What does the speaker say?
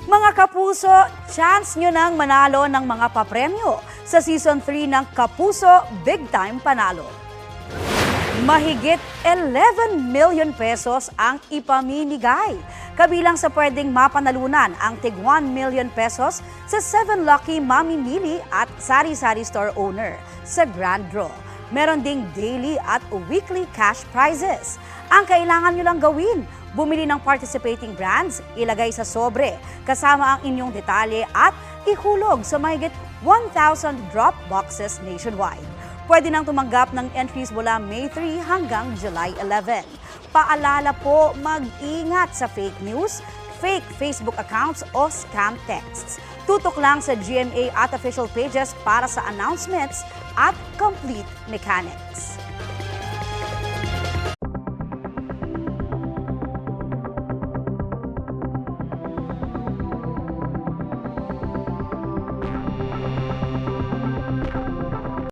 Mga kapuso, chance nyo nang manalo ng mga papremyo sa Season 3 ng Kapuso Big Time Panalo. Mahigit 11 million pesos ang ipamimigay. Kabilang sa pwedeng mapanalunan ang tig 1 million pesos sa 7 lucky mamimili at sari-sari store owner sa Grand Draw. Meron ding daily at weekly cash prizes. Ang kailangan nyo lang gawin, bumili ng participating brands, ilagay sa sobre, kasama ang inyong detalye at ihulog sa mahigit 1,000 drop boxes nationwide. Pwede nang tumanggap ng entries mula May 3 hanggang July 11. Paalala po, mag-ingat sa fake news, fake Facebook accounts o scam texts. Tutok lang sa GMA at official pages para sa announcements at complete mechanics.